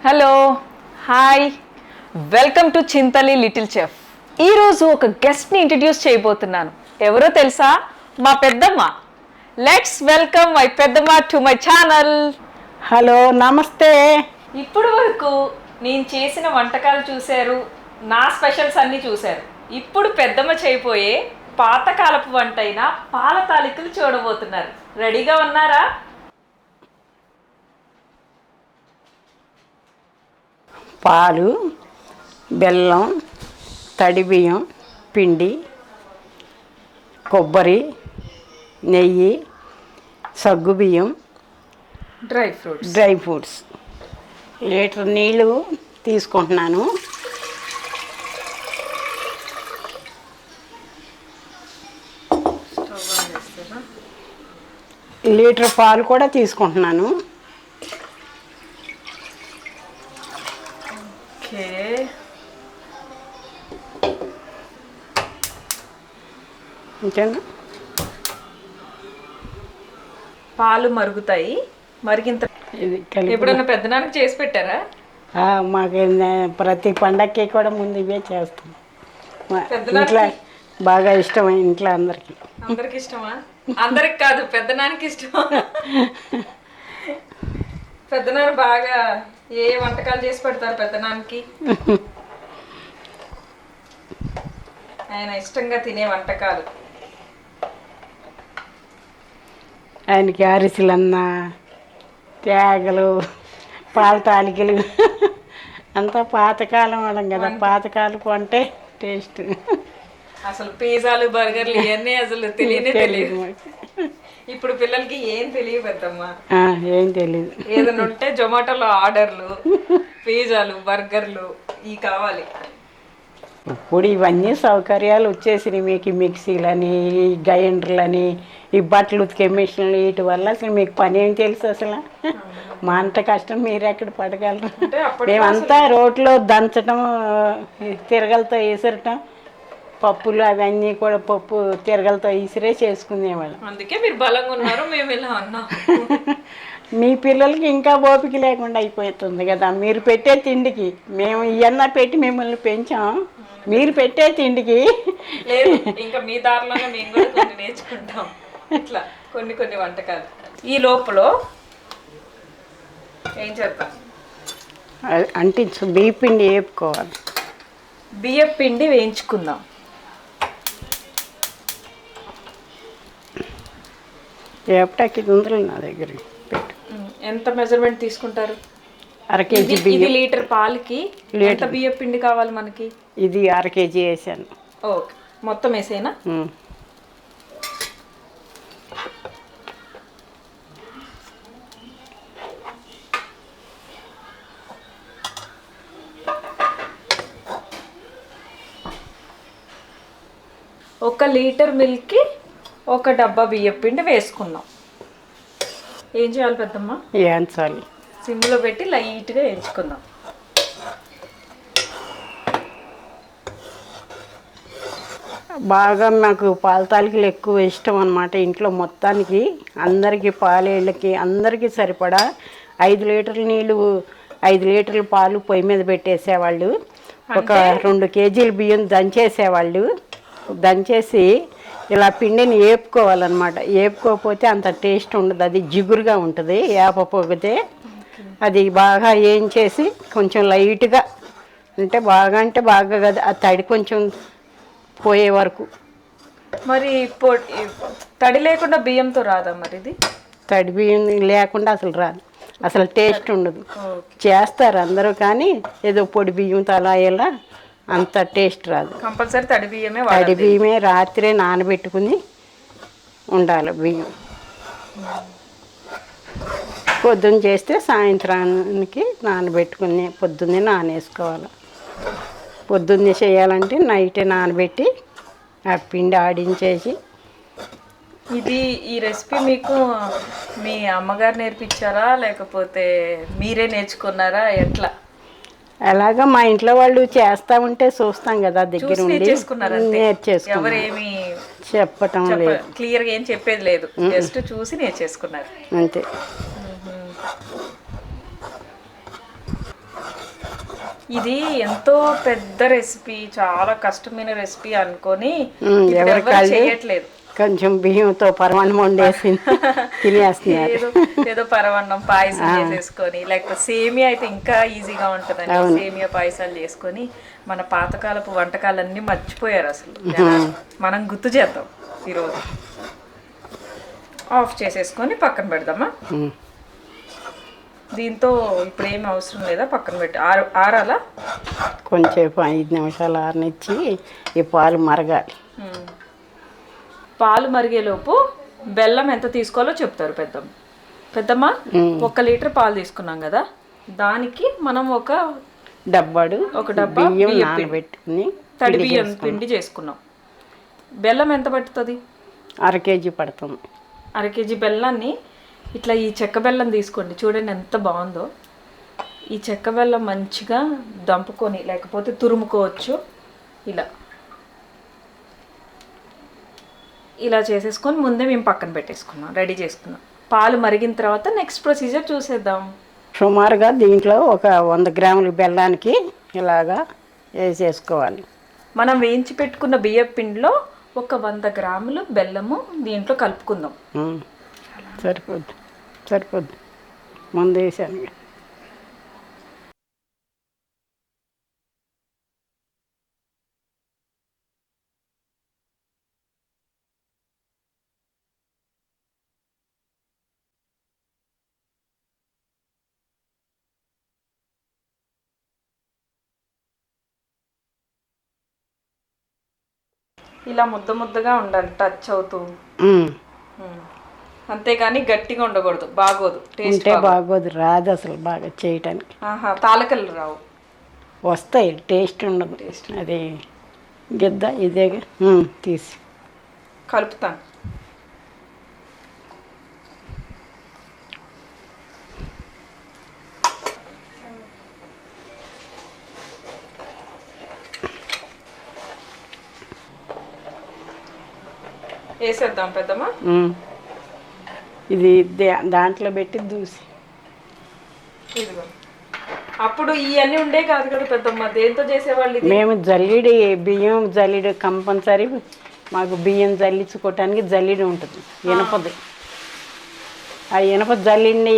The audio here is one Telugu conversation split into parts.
Hello, hi, welcome to Chintali little chef. ఈరోజు ఒక గెస్ట్ని ఇంట్రడ్యూస్ చేయబోతున్నాను. ఎవరో తెలుసా? మా పెద్దమ్మ. లెట్స్ వెల్కమ్ మై పెద్దమ్మ టు మై ఛానల్. హలో, నమస్తే. ఇప్పుడు వరకు నేను చేసిన వంటకాలు చూశారు, నా స్పెషల్స్ అన్నీ చూశారు. ఇప్పుడు పెద్దమ్మ చేయబోయే పాతకాలపు వంట అయిన పాల తాలికలు చూడబోతున్నారు. రెడీగా ఉన్నారా? పాలు, బెల్లం, తడి బియ్యం, పిండి, కొబ్బరి, నెయ్యి, సగ్గుబియ్యం, డ్రై ఫ్రూట్స్. లీటర్ నీళ్ళు తీసుకుంటున్నాను. లీటర్ పాలు కూడా తీసుకుంటున్నాను. ఇంకేనా? పాలు మరుగుతాయి. మరిగింత ఇది ఎప్పుడన్నా పెద్దనానికి చేసి పెట్టారా? మాకు ప్రతి పండక్కి కూడా ముందు ఇవే చేస్తాం. ఇంట్లో బాగా ఇష్టం. ఇంట్లో అందరికి ఇష్టమా? అందరికి కాదు, పెద్దనానికి ఇష్టం. పెద్దనాన్న బాగా ఏ వంటకాలు చేసి పెడతారు పెద్దనానికి? ఆయన ఇష్టంగా తినే వంటకాలు. ఆయనకి అరిసెలన్నా, తేగలు, పాల తాలికలు అంతా పాతకాలం వాళ్ళం కదా. పాతకాలం అంటే టేస్ట్. అసలు పిజ్జాలు, బర్గర్లు ఇవన్నీ అసలు తెలియదు. ఇప్పుడు పిల్లలకి ఏం తెలియదు పెద్దమ్మా. ఏం తెలియదు. ఏదైనా ఉంటే జొమాటోలో ఆర్డర్లు, పిజ్జాలు, బర్గర్లు ఇవి కావాలి. ఇప్పుడు ఇవన్నీ సౌకర్యాలు వచ్చేసినాయి మీకు. మిక్సీలని, గ్రైండర్లని, ఈ బట్టలు ఉతికే మిషన్లు, వీటి వల్ల అసలు మీకు పని ఏం తెలుసు అసలు? మా అంత కష్టం మీరు ఎక్కడ పడగలరు? మేమంతా రోట్లో దంచడం, తిరగలతో వేసరటం, పప్పులు అవన్నీ కూడా పప్పు తిరగలతో ఈసిరే చేసుకునేవాళ్ళం. అందుకే మీరు బలంగా ఉన్నారు, మేము ఇలా ఉన్నాం. మీ పిల్లలకి ఇంకా ఓపిక లేకుండా అయిపోతుంది కదా. మీరు పెట్టే తిండికి మేము ఇవన్నా పెట్టి మిమ్మల్ని పెంచాం. మీరు పెట్టే తిండికి లేదు, ఇంకా మీ దారిలోనే మేము కూడా కొన్ని నేర్చుకుంటాం. ఇట్లా కొన్ని వంటకాలు. ఈ లోపల ఏం చేద్దాం? అంటించు. బియ్య పిండి వేపుకోవాలి. బియ్య పిండి వేయించుకుందాం. వేపటాకి ఉందరు నా దగ్గర. ఎంత మెజర్మెంట్ తీసుకుంటారు? అర కేజీ ఇది లీటర్ పాలకి ఎంత బియ్య పిండి కావాలి మనకి? ఇది అర కేజీ వేసాను. ఓకే, మొత్తం వేసేనా? ఒక లీటర్ మిల్క్కి ఒక డబ్బా బియ్య పిండి వేసుకున్నాం. ఏం చేయాలి పెద్దమ్మ? వేయించాలి. సిమ్లో పెట్టి లైట్గా వేయించుకుందాం. బాగా మాకు పాల తాలికలు ఎక్కువ ఇష్టం అన్నమాట. ఇంట్లో మొత్తానికి అందరికీ పాలేళ్ళకి అందరికీ సరిపడా 5 లీటర్ల నీళ్ళు, 5 లీటర్ల పాలు పొయ్యి మీద పెట్టేసేవాళ్ళు. ఒక 2 కేజీల బియ్యం దంచేసేవాళ్ళు. దంచేసి ఇలా పిండిని వేపుకోవాలన్నమాట. వేపుకోకపోతే అంత టేస్ట్ ఉండదు, అది జిగురుగా ఉంటుంది. వేపపోతే అది బాగా వేయించేసి కొంచెం లైట్గా అంటే బాగా కదా, ఆ తడి కొంచెం పోయే వరకు. మరి తడి లేకుండా బియ్యంతో రాదా మరి? ఇది తడి బియ్యం లేకుండా అసలు రాదు, అసలు టేస్ట్ ఉండదు. చేస్తారు అందరూ, కానీ ఏదో పొడి బియ్యంతో అలా ఇలా అంత టేస్ట్ రాదు. కంపల్సరీ తడి బియ్యమే. తడి బియ్యమే రాత్రే నానబెట్టుకుని ఉండాలి బియ్యం. పొద్దున్న చేస్తే సాయంత్రానికి నానబెట్టుకుని పొద్దున్నే నానేసుకోవాలి. పొద్దున్నే చేయాలంటే నైటే నానబెట్టి ఆ పిండి ఆడించేసి. ఈ రెసిపీ మీకు మీ అమ్మగారు నేర్పించారా లేకపోతే మీరే నేర్చుకున్నారా? ఎట్లా? అలాగా మా ఇంట్లో వాళ్ళు చేస్తా ఉంటే చూస్తాం కదా, దగ్గర ఉండి నేర్చేసుకున్నాం. ఎవరేమి చెప్పటం లేదు, క్లియర్గా ఏం చెప్పేది లేదు, జస్ట్ చూసి నేర్చేసుకున్నారు అంతే. ఇది ఎంతో పెద్ద రెసిపీ, చాలా కష్టమైన రెసిపీ అనుకొని ఇప్పుడు ఎవరి ఎవరు కాళ్ళు చేయట్లేదు. కొంచెం బియ్యంతో పరమాన్నం వండేసి తినేస్తున్నారు. ఏదో పరవన్నం పాయసం చేసేసుకొని, లేకపోతే సేమియా అయితే ఇంకా ఈజీగా ఉంటుందండి. సేమియా పాయసాలు చేసుకొని మన పాతకాలపు వంటకాలన్నీ మర్చిపోయారు అసలు. మనం గుర్తు చేద్దాం ఈరోజు. ఆఫ్ చేసేసుకొని పక్కన పెడదామా. దీంతో ఇప్పుడు ఏమి అవసరం లేదా, పక్కన పెట్టి ఆరాలా. కొంచెంసేపు 5 నిమిషాలు ఆరనిచ్చి ఈ పాలు మరగాలి. పాలు మరిగేలోపు బెల్లం ఎంత తీసుకోవాలో చెప్తారు పెద్దమ్మ. 1 లీటర్ పాలు తీసుకున్నాం కదా, దానికి మనం ఒక డబ్బా బియ్యం నానబెట్టుకుని తడి బియ్యం పిండి చేసుకున్నాం. బెల్లం ఎంత పడుతుంది? 1/2 కేజీ పడుతుంది. 1/2 కేజీ బెల్లాన్ని ఇట్లా ఈ చెక్క బెల్లం తీసుకోండి, చూడండి ఎంత బాగుందో. ఈ చెక్క బెల్లం మంచిగా దంపుకొని, లేకపోతే తురుముకోవచ్చు. ఇలా చేసేసుకొని ముందే మేము పక్కన పెట్టేసుకున్నాం, రెడీ చేసుకున్నాం. పాలు మరిగిన తర్వాత నెక్స్ట్ ప్రొసీజర్ చూసేద్దాం. సుమారుగా దీంట్లో ఒక 100 గ్రాముల బెల్లానికి ఇలాగా వేసేసుకోవాలి. మనం వేయించి పెట్టుకున్న బియ్యం పిండిలో ఒక 100 గ్రాములు బెల్లము దీంట్లో కలుపుకుందాం. సరిపోద్ది ముందు వేసాను. ఇలా ముద్దగా ఉండాలి, టచ్ అవుతూ. అంతేగాని గట్టిగా ఉండకూడదు, బాగోదు. టేస్ట్ బాగోదు, రాదు అసలు బాగా చేయటానికి. తాలకలు రావు, వస్తాయి, టేస్ట్ ఉండదు. అది గిద్ద ఇదే తీసి కలుపుతాను. వేసేద్దాం పెద్దమ్మ. ఇది దాంట్లో పెట్టి దూసి. ఇదిగో అప్పుడు ఇవన్నీ ఉండే కాదు కదా పెద్దమ్మ, దేంతో చేసేవాళ్ళు? మేము బియ్యం జల్లిడి కంపల్సరీ. మాకు బియ్యం జల్లించుకోవటానికి జల్లిడి ఉంటుంది, ఇనపది. ఆ ఇనప జల్లిని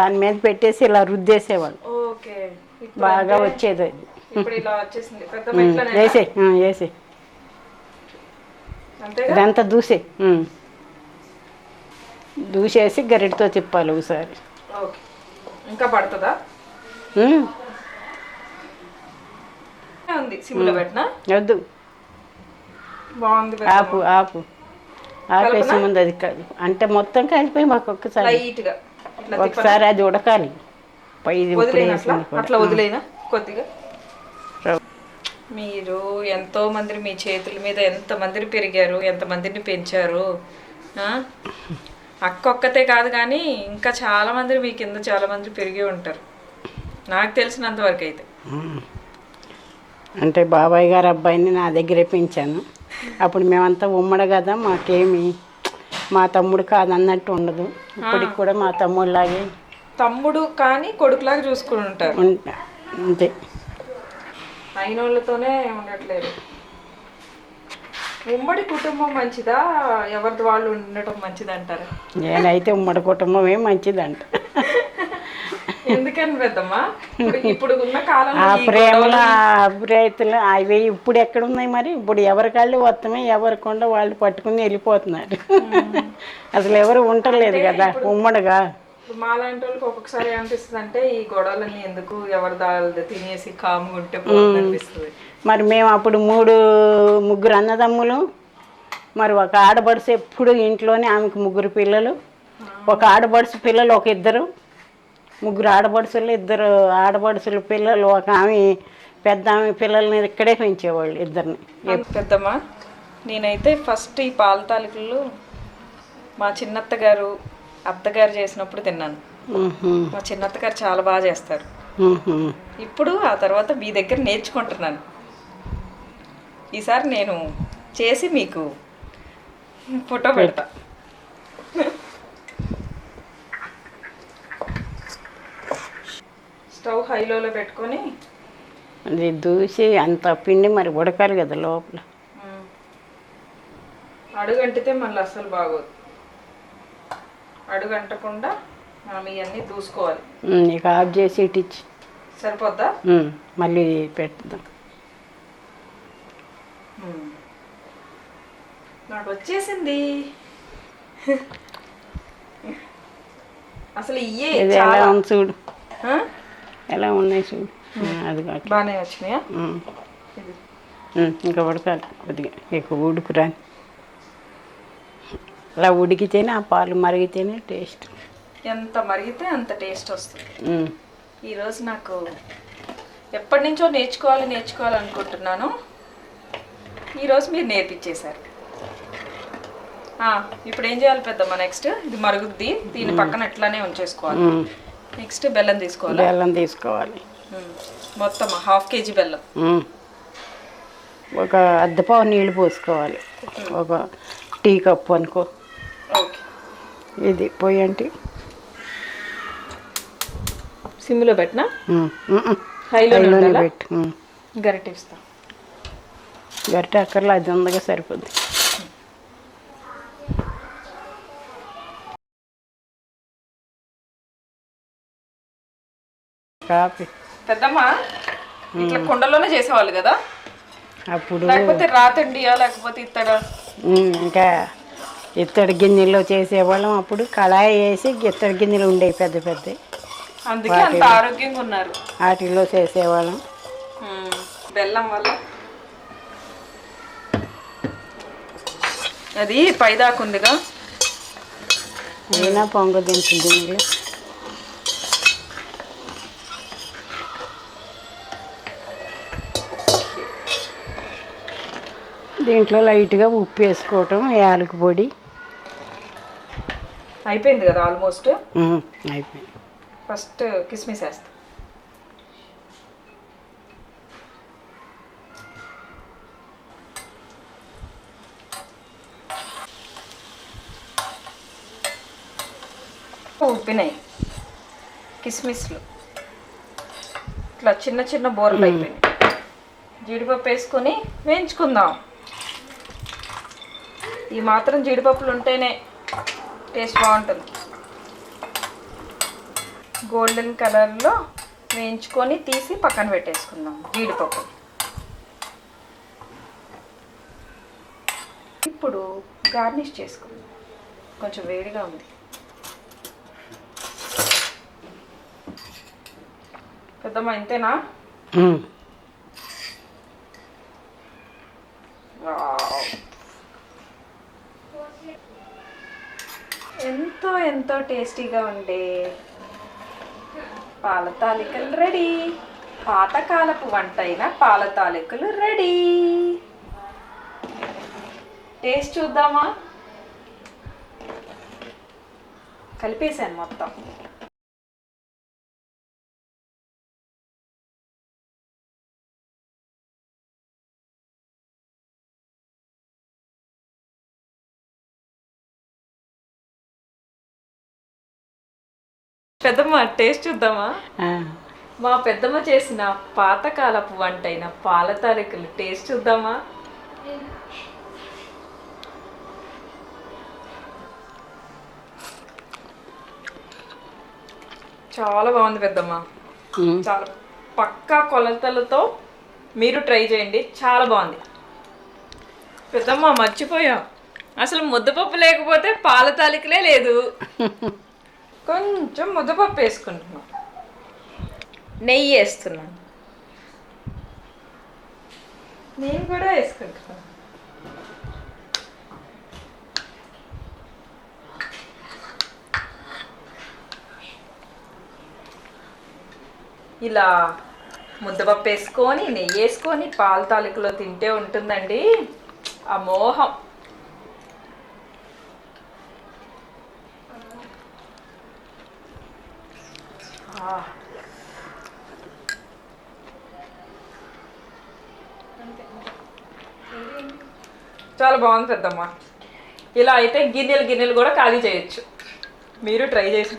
దాని మీద పెట్టేసి ఇలా రుద్దేసేవాళ్ళు. బాగా వచ్చేది. వేసే ఇదంతా దూసేసి గరిటతో తిప్పాలి ఒకసారి. ఇంకా పడుతుందా? వద్దు, బాగుంది. ఆపేసి ముందు అది అంటే మొత్తం కలిపి మాకు ఒకసారి అది ఉడకాలి. అట్లా వదిలేనా కొద్దిగా. మీరు ఎంతో మంది మీ చేతుల మీద ఎంతమందిని పెరిగారు, ఎంతమందిని పెంచారు. అక్క ఒక్కతే కాదు కానీ ఇంకా చాలా మంది మీ కింద చాలా మంది పెరిగి ఉంటారు, నాకు తెలిసినంతవరకు అయితే. అంటే బాబాయ్ గారు అబ్బాయిని నా దగ్గరే పెంచాను. అప్పుడు మేమంతా ఉమ్మడి కదా, మాకేమి మా తమ్ముడు కాదన్నట్టు ఉండదు. ఇప్పటికి కూడా మా తమ్ముడిలాగే, తమ్ముడు కానీ కొడుకులాగా చూసుకుని ఉంటారు. అంతే, అయిన వాళ్ళతోనే ఉండట్లేదు. ఉమ్మడి కుటుంబం మంచిదా, ఎవరిది వాళ్ళు ఉండటం మంచిది అంటారా? నేనైతే ఉమ్మడి కుటుంబమే మంచిదంట. ఎందుకని పెద్దమ్మా? ఇప్పుడు ఉన్న కాలంలో ఆ ప్రేమల అభిప్రాయతలు అవి ఇప్పుడు ఎక్కడ ఉన్నాయి మరి? ఇప్పుడు ఎవరి కాళ్ళు వస్తామే, ఎవరికొండ వాళ్ళు పట్టుకుని వెళ్ళిపోతున్నారు. అసలు ఎవరు ఉండలేదు కదా ఉమ్మడిగా. మాలాంటి వాళ్ళకి ఒక్కొక్కసారి ఏమనిపిస్తుంది అంటే, ఈ గొడవలన్నీ ఎందుకు, ఎవరి దాల్ది తినేసి కాముగా ఉంటే అనిపిస్తుంది. మరి మేము అప్పుడు 3 అన్నదమ్ములు, మరి ఒక ఆడబడుసు ఎప్పుడు ఇంట్లోనే, ఆమెకు 3 పిల్లలు. ఒక ఆడబడుసు పిల్లలు ఒక 2, 3 ఆడబడుసులు, 2 ఆడబడుసుల పిల్లలు. ఒక ఆమె పెద్ద ఆమె పిల్లల్ని ఇక్కడే పెంచేవాళ్ళు, 2ని. పెద్దమ్మా, నేనైతే ఫస్ట్ ఈ పాల తాలికలు మా చిన్నత్తగారు అత్తగారు చేసినప్పుడు తిన్నాను. మా చిన్నత్తగారు చాలా బాగా చేస్తారు. ఇప్పుడు ఆ తర్వాత మీ దగ్గర నేర్చుకుంటున్నాను. ఈసారి నేను చేసి మీకు ఫోటో పెడతా. స్టవ్ హైలోలో పెట్టుకొని అది దూసి అంత పిండి మరి ఉడకాలి కదా లోపల. అడుగంటితే మళ్ళీ అస్సలు బాగోదు. అడుగంటకుండా మనం ఇవన్నీ దూసుకోవాలి. ఇక ఆఫ్ చేసి ఇటిచ్చి సరిపోద్దా? మళ్ళీ పెడతాం. నాకు వచ్చేసింది. అసలు ఇయ్యే ఎలా ఉంది చూడు, ఎలా ఉన్నాయి చూడు. అది కాదు, బాగానే వచ్చినాయా? ఇంకా ఉడకాలి కొద్దిగా, ఎక్కువ ఉడుకురాని. అలా ఉడికితేనే ఆ పాలు మరిగితేనే టేస్ట్. ఎంత మరిగితే అంత టేస్ట్ వస్తుంది. ఈరోజు నాకు ఎప్పటి నుంచో నేర్చుకోవాలనుకుంటున్నాను. ఈరోజు మీరు నేర్పించేశారు. ఇప్పుడు ఏం చేయాలి పెద్దమ్మ? నెక్స్ట్ ఇది మరుగుద్ది, దీని పక్కన ఎట్లానే ఉంచేసుకోవాలి. నెక్స్ట్ బెల్లం తీసుకోవాలి. బెల్లం తీసుకోవాలి, మొత్తం 1/2 kg బెల్లం. ఒక అద్దపావు నీళ్ళు పోసుకోవాలి, ఒక టీ కప్పు అనుకో. ఓకే. ఇది పొయ్యంటి సిమ్లో పెట్టినా, హైలోనే పెట్టు. గరిటె ఇస్తా. గరిటె అక్కర్లో, అది ఉందగా సరిపోద్ది. కాఫీ పెద్దమ్మ ఇట్లా కుండలోనే చేసేవాళ్ళు కదా అప్పుడు, లేకపోతే రాతండియా లేకపోతే ఇత్తడా? ఇంకా ఇత్తడి గిన్నెలో చేసేవాళ్ళం. అప్పుడు కళాయి వేసి ఇత్తడి గిన్నెలు ఉండేవి పెద్ద పెద్ద, అందుకే అంత ఆరోగ్యంగా ఉన్నారు. వాటిలో చేసేవాళ్ళం. బెల్లం వల్ల అది పైదాకుందిగా, అయినా పొంగ దించింది గిన్నెలో. దీంట్లో లైట్గా ఉప్పు వేసుకోవటం, యాలకి పొడి. అయిపోయింది కదా ఆల్మోస్ట్. అయిపోయింది. ఫస్ట్ కిస్మిస్ వేస్తా. ఉప్పినాయి కిస్మిస్లు, ఇట్లా చిన్న చిన్న బోర్లు అయిపోయినాయి. జీడిపప్పు వేసుకొని వేయించుకుందాం. ఈ మాత్రం జీడిపప్పులు ఉంటేనే టేస్ట్ బాగుంటుంది. గోల్డెన్ కలర్లో వేయించుకొని తీసి పక్కన పెట్టేసుకుందాం జీడిపప్పు. ఇప్పుడు గార్నిష్ చేసుకుందాం. కొంచెం వేడిగా ఉంది. పెద్దమ్మ ఇంతేనా? ఎంతో ఎంతో టేస్టీగా ఉండే పాల తాలికలు రెడీ. పాతకాలపు వంట అయిన పాల తాలికలు రెడీ. టేస్ట్ చూద్దామా? కలిపేసాను మొత్తం. పెద్దమ్మ టేస్ట్ చూద్దామా? మా పెద్దమ్మ చేసిన పాతకాలపు వంట అయిన పాల తాలికలు టేస్ట్ చూద్దామా? చాలా బాగుంది పెద్దమ్మ. చాలా పక్కా కొలతలతో మీరు ట్రై చేయండి. చాలా బాగుంది. పెద్దమ్మ మర్చిపోయాం, అసలు ముద్దపప్పు లేకపోతే పాల తాలికలే లేదు. కొంచెం ముద్దపప్పు వేసుకుంటున్నాం, నెయ్యి వేస్తున్నాను, నేను కూడా వేసుకుంటున్నాను. ఇలా ముద్దపప్పు వేసుకొని నెయ్యి వేసుకొని పాల తాలికలో తింటే ఉంటుందండి ఆ మోహం. చాలా బాగుంది పెద్దమ్మ. ఇలా అయితే గిన్నెలు కూడా ఖాళీ చేయొచ్చు. మీరు ట్రై చేసి